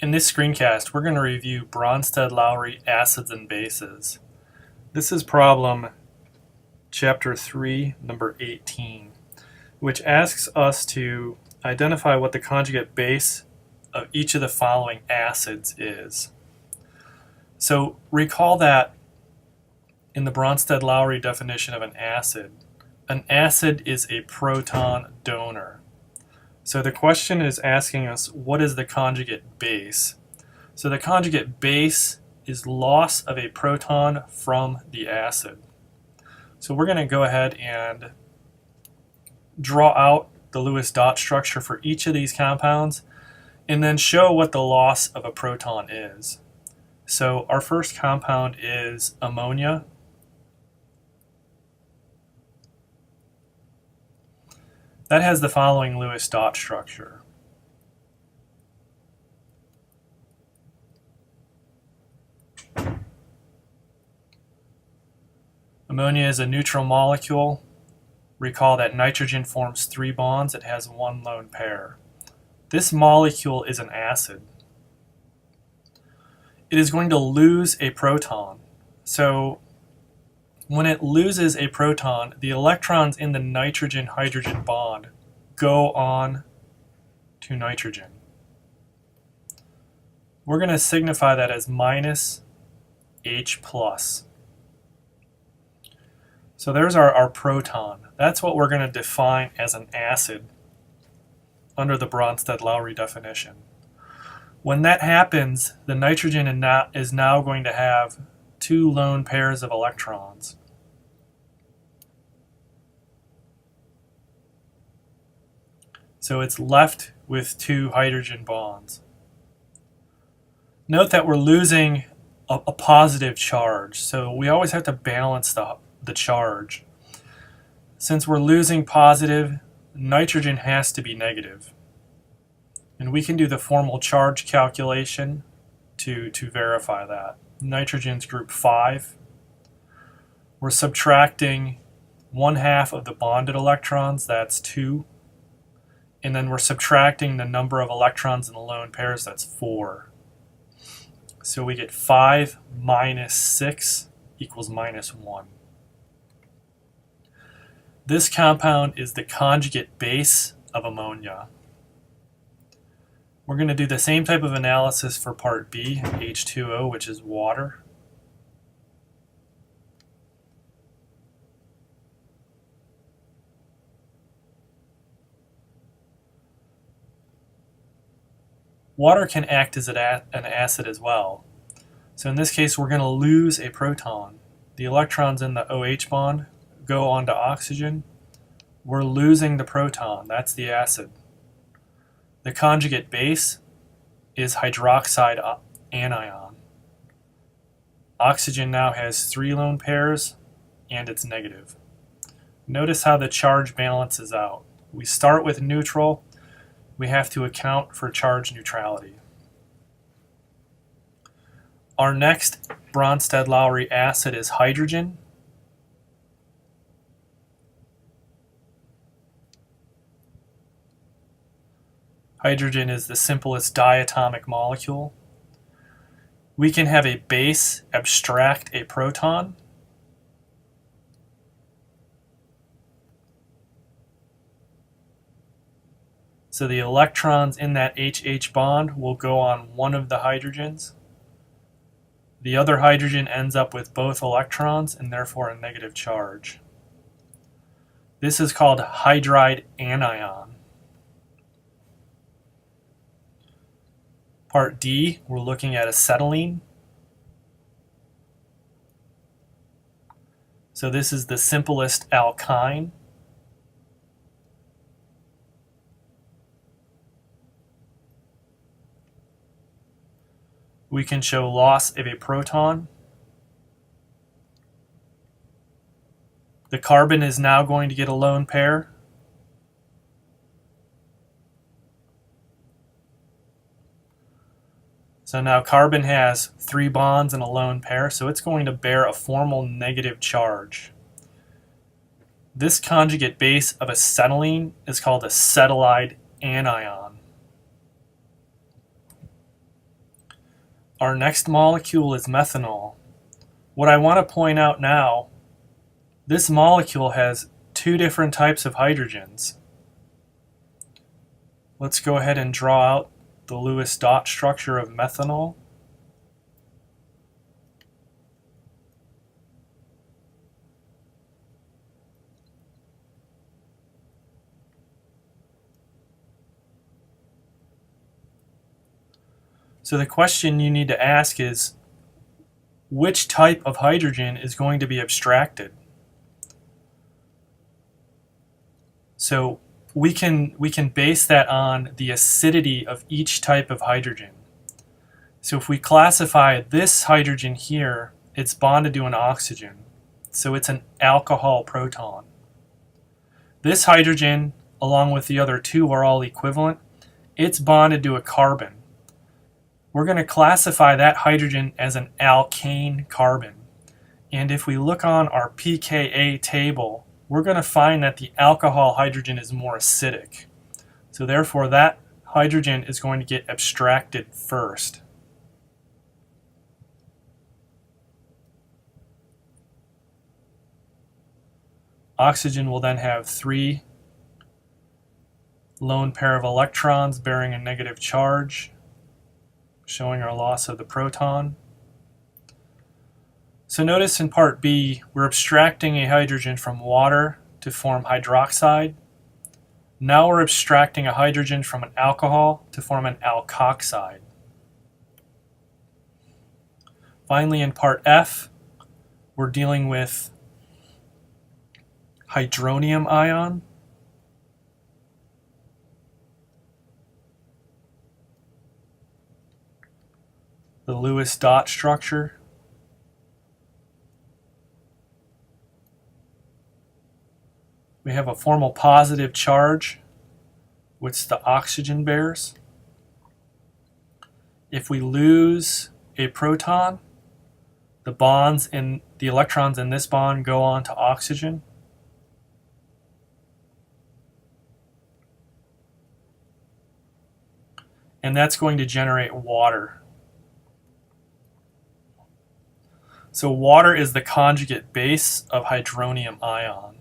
In this screencast, we're going to review Bronsted-Lowry acids and bases. This is problem chapter 3, number 18, which asks us to identify what the conjugate base of each of the following acids is. So recall that in the Bronsted-Lowry definition of an acid is a proton donor. So the question is asking us, what is the conjugate base? So the conjugate base is loss of a proton from the acid. So we're going to go ahead and draw out the Lewis dot structure for each of these compounds and then show what the loss of a proton is. So our first compound is ammonia. That has the following Lewis dot structure. Ammonia is a neutral molecule. Recall that nitrogen forms 3 bonds. It has 1 lone pair. This molecule is an acid. It is going to lose a proton. So when it loses a proton, the electrons in the nitrogen-hydrogen bond go on to nitrogen. We're going to signify that as minus H+. So there's our proton. That's what we're going to define as an acid under the Bronsted-Lowry definition. When that happens, the nitrogen is now going to have 2 lone pairs of electrons. So it's left with 2 hydrogen bonds. Note that we're losing a positive charge, so we always have to balance the charge. Since we're losing positive, nitrogen has to be negative. And we can do the formal charge calculation to verify that. Nitrogen's group 5. We're subtracting 1/2 of the bonded electrons, that's 2. And then we're subtracting the number of electrons in the lone pairs, that's 4. So we get 5 minus 6 equals minus 1. This compound is the conjugate base of ammonia. We're going to do the same type of analysis for part B, H2O, which is water. Water can act as an acid as well. So in this case, we're going to lose a proton. The electrons in the OH bond go on to oxygen. We're losing the proton. That's the acid. The conjugate base is hydroxide anion. Oxygen now has 3 lone pairs, and it's negative. Notice how the charge balances out. We start with neutral. We have to account for charge neutrality. Our next Bronsted-Lowry acid is hydrogen. Hydrogen is the simplest diatomic molecule. We can have a base abstract a proton. So the electrons in that HH bond will go on one of the hydrogens. The other hydrogen ends up with both electrons and therefore a negative charge. This is called hydride anion. Part D, we're looking at acetylene. So this is the simplest alkyne. We can show loss of a proton. The carbon is now going to get a lone pair. So now carbon has 3 bonds and a lone pair, so it's going to bear a formal negative charge. This conjugate base of acetylene is called acetylide anion. Our next molecule is methanol. What I want to point out now, this molecule has two different types of hydrogens. Let's go ahead and draw out the Lewis dot structure of methanol. So the question you need to ask is, which type of hydrogen is going to be abstracted? So we can base that on the acidity of each type of hydrogen. So if we classify this hydrogen here, it's bonded to an oxygen. So it's an alcohol proton. This hydrogen, along with the other two, are all equivalent. It's bonded to a carbon. We're going to classify that hydrogen as an alkane carbon. And if we look on our pKa table, we're going to find that the alcohol hydrogen is more acidic. So therefore that hydrogen is going to get abstracted first. Oxygen will then have 3 lone pair of electrons bearing a negative charge, showing our loss of the proton. So notice in part B, we're abstracting a hydrogen from water to form hydroxide. Now we're abstracting a hydrogen from an alcohol to form an alkoxide. Finally, in part F, we're dealing with hydronium ion. The Lewis dot structure. We have a formal positive charge, which the oxygen bears. If we lose a proton, the electrons in this bond go on to oxygen. And that's going to generate water. So water is the conjugate base of hydronium ion.